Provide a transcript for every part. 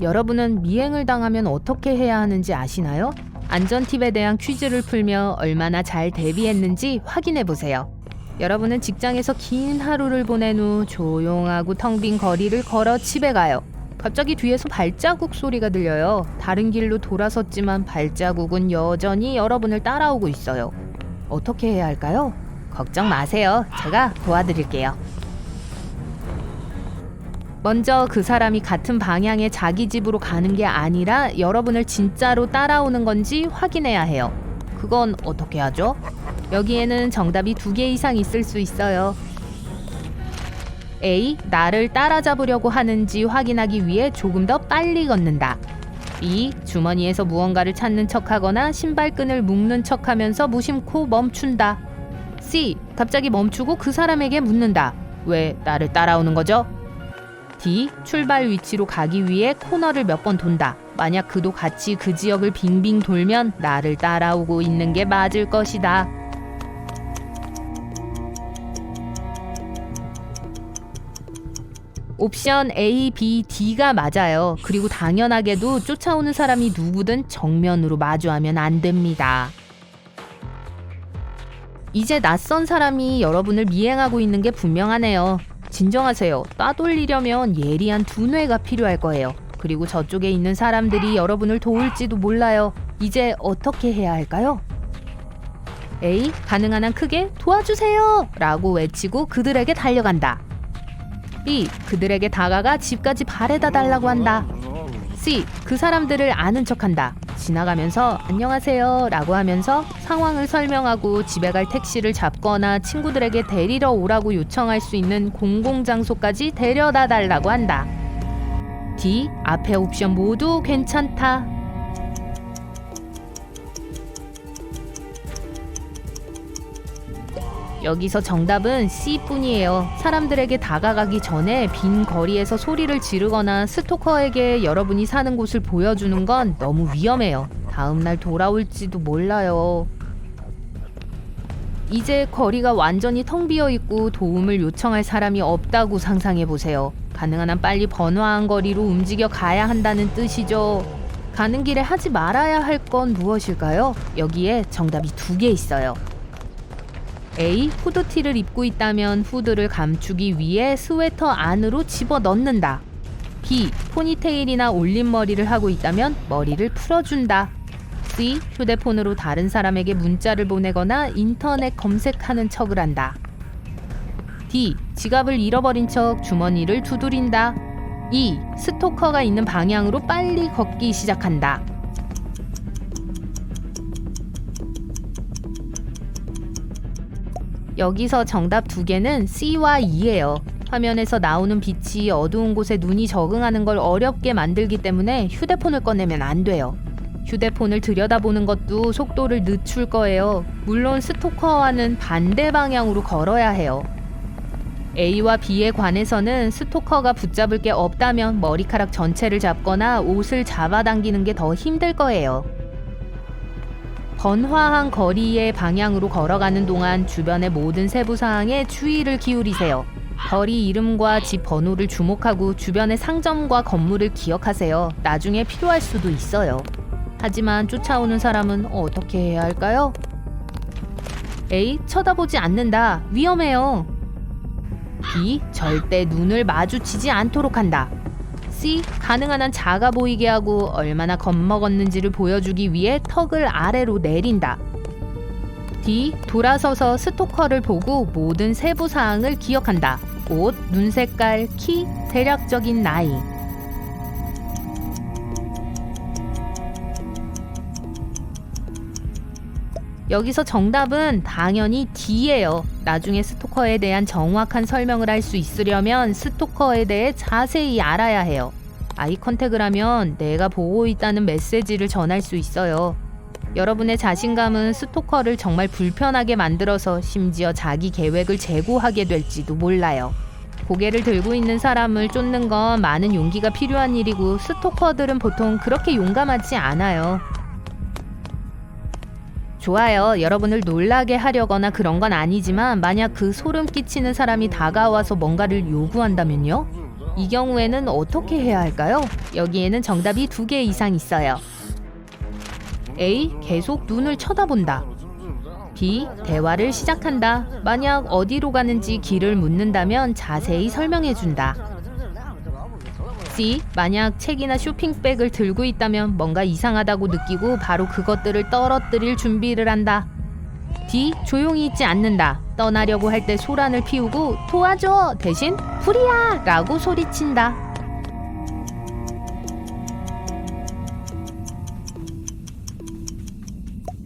여러분은 미행을 당하면 어떻게 해야 하는지 아시나요? 안전 팁에 대한 퀴즈를 풀며 얼마나 잘 대비했는지 확인해 보세요. 여러분은 직장에서 긴 하루를 보낸 후 조용하고 텅 빈 거리를 걸어 집에 가요. 갑자기 뒤에서 발자국 소리가 들려요. 다른 길로 돌아섰지만 발자국은 여전히 여러분을 따라오고 있어요. 어떻게 해야 할까요? 걱정 마세요. 제가 도와드릴게요. 먼저 그 사람이 같은 방향의 자기 집으로 가는 게 아니라 여러분을 진짜로 따라오는 건지 확인해야 해요. 그건 어떻게 하죠? 여기에는 정답이 2개 이상 있을 수 있어요. A. 나를 따라잡으려고 하는지 확인하기 위해 조금 더 빨리 걷는다. B. 주머니에서 무언가를 찾는 척하거나 신발끈을 묶는 척하면서 무심코 멈춘다. C. 갑자기 멈추고 그 사람에게 묻는다. 왜 나를 따라오는 거죠? D. 출발 위치로 가기 위해 코너를 몇 번 돈다. 만약 그도 같이 그 지역을 빙빙 돌면 나를 따라오고 있는 게 맞을 것이다. 옵션 A, B, D가 맞아요. 그리고 당연하게도 쫓아오는 사람이 누구든 정면으로 마주하면 안 됩니다. 이제 낯선 사람이 여러분을 미행하고 있는 게 분명하네요. 진정하세요. 따돌리려면 예리한 두뇌가 필요할 거예요. 그리고 저쪽에 있는 사람들이 여러분을 도울지도 몰라요. 이제 어떻게 해야 할까요? A. 가능한 한 크게 도와주세요! 라고 외치고 그들에게 달려간다. B. 그들에게 다가가 집까지 바래다 달라고 한다. C. 그 사람들을 아는 척한다. 지나가면서 안녕하세요 라고 하면서 상황을 설명하고 집에 갈 택시를 잡거나 친구들에게 데리러 오라고 요청할 수 있는 공공장소까지 데려다 달라고 한다. D. 앞에 옵션 모두 괜찮다. 여기서 정답은 C뿐이에요. 사람들에게 다가가기 전에 빈 거리에서 소리를 지르거나 스토커에게 여러분이 사는 곳을 보여주는 건 너무 위험해요. 다음날 돌아올지도 몰라요. 이제 거리가 완전히 텅 비어있고 도움을 요청할 사람이 없다고 상상해보세요. 가능한 한 빨리 번화한 거리로 움직여 가야 한다는 뜻이죠. 가는 길에 하지 말아야 할 건 무엇일까요? 여기에 정답이 2개 있어요. A. 후드티를 입고 있다면 후드를 감추기 위해 스웨터 안으로 집어넣는다. B. 포니테일이나 올림머리를 하고 있다면 머리를 풀어준다. C. 휴대폰으로 다른 사람에게 문자를 보내거나 인터넷 검색하는 척을 한다. D. 지갑을 잃어버린 척 주머니를 두드린다. E. 스토커가 있는 방향으로 빨리 걷기 시작한다. 여기서 정답 2개는 C와 E예요. 화면에서 나오는 빛이 어두운 곳에 눈이 적응하는 걸 어렵게 만들기 때문에 휴대폰을 꺼내면 안 돼요. 휴대폰을 들여다보는 것도 속도를 늦출 거예요. 물론 스토커와는 반대 방향으로 걸어야 해요. A와 B에 관해서는 스토커가 붙잡을 게 없다면 머리카락 전체를 잡거나 옷을 잡아당기는 게 더 힘들 거예요. 번화한 거리의 방향으로 걸어가는 동안 주변의 모든 세부사항에 주의를 기울이세요. 거리 이름과 집 번호를 주목하고 주변의 상점과 건물을 기억하세요. 나중에 필요할 수도 있어요. 하지만 쫓아오는 사람은 어떻게 해야 할까요? A. 쳐다보지 않는다. 위험해요. B. 절대 눈을 마주치지 않도록 한다. C. 가능한 한 작아 보이게 하고 얼마나 겁먹었는지를 보여주기 위해 턱을 아래로 내린다. D. 돌아서서 스토커를 보고 모든 세부사항을 기억한다. 옷, 눈 색깔, 키, 대략적인 나이. 여기서 정답은 당연히 D예요. 나중에 스토커에 대한 정확한 설명을 할 수 있으려면 스토커에 대해 자세히 알아야 해요. 아이 컨택을 하면 내가 보고 있다는 메시지를 전할 수 있어요. 여러분의 자신감은 스토커를 정말 불편하게 만들어서 심지어 자기 계획을 재고하게 될지도 몰라요. 고개를 들고 있는 사람을 쫓는 건 많은 용기가 필요한 일이고 스토커들은 보통 그렇게 용감하지 않아요. 좋아요. 여러분을 놀라게 하려거나 그런 건 아니지만 만약 그 소름 끼치는 사람이 다가와서 뭔가를 요구한다면요? 이 경우에는 어떻게 해야 할까요? 여기에는 정답이 2개 이상 있어요. A. 계속 눈을 쳐다본다. B. 대화를 시작한다. 만약 어디로 가는지 길을 묻는다면 자세히 설명해준다. C. 만약 책이나 쇼핑백을 들고 있다면 뭔가 이상하다고 느끼고 바로 그것들을 떨어뜨릴 준비를 한다. D. 조용히 있지 않는다. 떠나려고 할 때 소란을 피우고 도와줘 대신 불이야 라고 소리친다.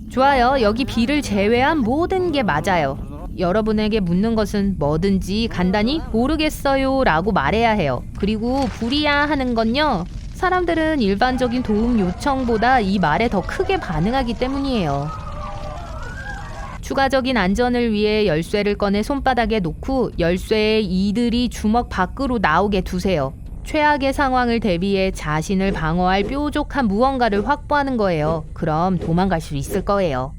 좋아요. 여기 B를 제외한 모든 게 맞아요. 여러분에게 묻는 것은 뭐든지 간단히 모르겠어요 라고 말해야 해요. 그리고 불이야 하는 건요, 사람들은 일반적인 도움 요청보다 이 말에 더 크게 반응하기 때문이에요. 추가적인 안전을 위해 열쇠를 꺼내 손바닥에 놓고 열쇠에 이들이 주먹 밖으로 나오게 두세요. 최악의 상황을 대비해 자신을 방어할 뾰족한 무언가를 확보하는 거예요. 그럼 도망갈 수 있을 거예요.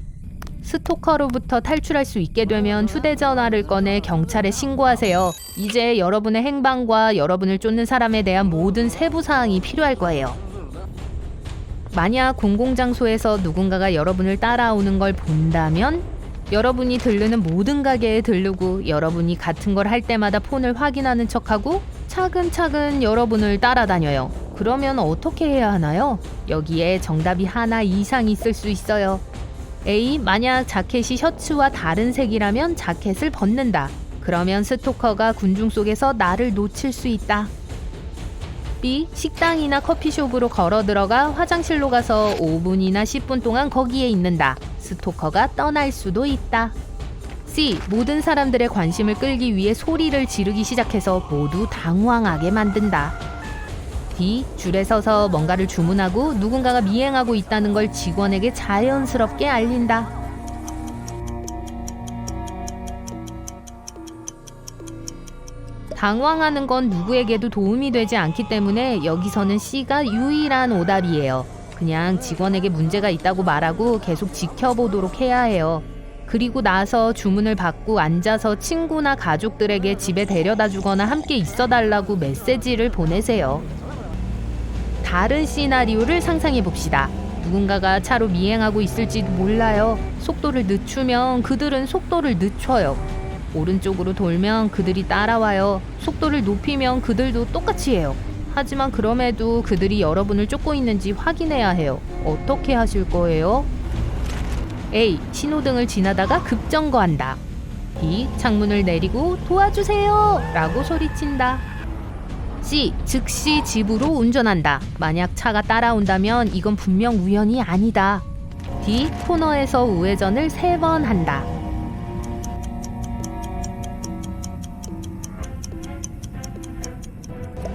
스토커로부터 탈출할 수 있게 되면 휴대전화를 꺼내 경찰에 신고하세요. 이제 여러분의 행방과 여러분을 쫓는 사람에 대한 모든 세부사항이 필요할 거예요. 만약 공공장소에서 누군가가 여러분을 따라오는 걸 본다면 여러분이 들르는 모든 가게에 들르고 여러분이 같은 걸 할 때마다 폰을 확인하는 척하고 차근차근 여러분을 따라다녀요. 그러면 어떻게 해야 하나요? 여기에 정답이 하나 이상 있을 수 있어요. A. 만약 자켓이 셔츠와 다른 색이라면 자켓을 벗는다. 그러면 스토커가 군중 속에서 나를 놓칠 수 있다. B. 식당이나 커피숍으로 걸어 들어가 화장실로 가서 5분이나 10분 동안 거기에 있는다. 스토커가 떠날 수도 있다. C. 모든 사람들의 관심을 끌기 위해 소리를 지르기 시작해서 모두 당황하게 만든다. D. 줄에 서서 뭔가를 주문하고 누군가가 미행하고 있다는 걸 직원에게 자연스럽게 알린다. 당황하는 건 누구에게도 도움이 되지 않기 때문에 여기서는 C가 유일한 오답이에요. 그냥 직원에게 문제가 있다고 말하고 계속 지켜보도록 해야 해요. 그리고 나서 주문을 받고 앉아서 친구나 가족들에게 집에 데려다 주거나 함께 있어달라고 메시지를 보내세요. 다른 시나리오를 상상해 봅시다. 누군가가 차로 미행하고 있을지도 몰라요. 속도를 늦추면 그들은 속도를 늦춰요. 오른쪽으로 돌면 그들이 따라와요. 속도를 높이면 그들도 똑같이 해요. 하지만 그럼에도 그들이 여러분을 쫓고 있는지 확인해야 해요. 어떻게 하실 거예요? A. 신호등을 지나다가 급정거한다. B. 창문을 내리고 도와주세요 라고 소리친다. C. 즉시 집으로 운전한다. 만약 차가 따라온다면 이건 분명 우연이 아니다. D. 코너에서 우회전을 3번 한다.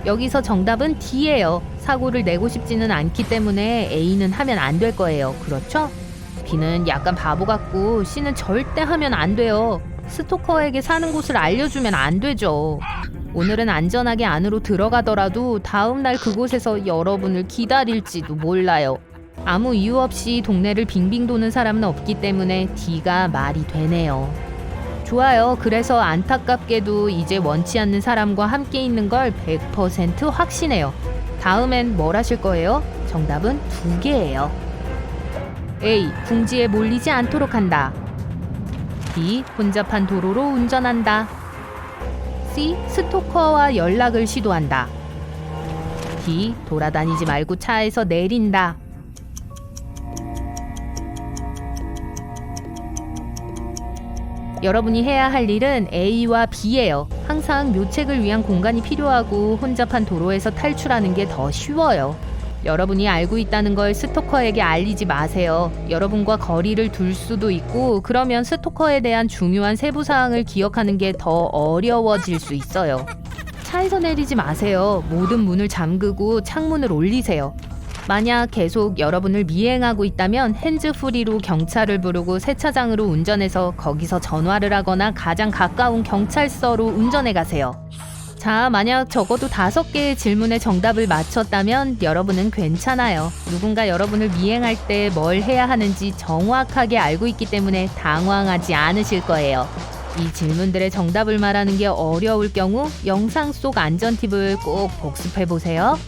여기서 정답은 D예요. 사고를 내고 싶지는 않기 때문에 A는 하면 안 될 거예요. 그렇죠? B는 약간 바보 같고 C는 절대 하면 안 돼요. 스토커에게 사는 곳을 알려주면 안 되죠. 오늘은 안전하게 안으로 들어가더라도 다음날 그곳에서 여러분을 기다릴지도 몰라요. 아무 이유 없이 동네를 빙빙 도는 사람은 없기 때문에 D가 말이 되네요. 좋아요. 그래서 안타깝게도 이제 원치 않는 사람과 함께 있는 걸 100% 확신해요. 다음엔 뭘 하실 거예요? 정답은 2개예요. A. 궁지에 몰리지 않도록 한다. B. 혼잡한 도로로 운전한다. C. 스토커와 연락을 시도한다. D. 돌아다니지 말고 차에서 내린다. 여러분이 해야 할 일은 A와 B예요. 항상 묘책을 위한 공간이 필요하고 혼잡한 도로에서 탈출하는 게 더 쉬워요. 여러분이 알고 있다는 걸 스토커에게 알리지 마세요. 여러분과 거리를 둘 수도 있고 그러면 스토커에 대한 중요한 세부사항을 기억하는 게 더 어려워질 수 있어요. 차에서 내리지 마세요. 모든 문을 잠그고 창문을 올리세요. 만약 계속 여러분을 미행하고 있다면 핸즈프리로 경찰을 부르고 세차장으로 운전해서 거기서 전화를 하거나 가장 가까운 경찰서로 운전해 가세요. 자, 만약 적어도 5개의 질문의 정답을 맞췄다면 여러분은 괜찮아요. 누군가 여러분을 미행할 때 뭘 해야 하는지 정확하게 알고 있기 때문에 당황하지 않으실 거예요. 이 질문들의 정답을 말하는 게 어려울 경우 영상 속 안전 팁을 꼭 복습해 보세요.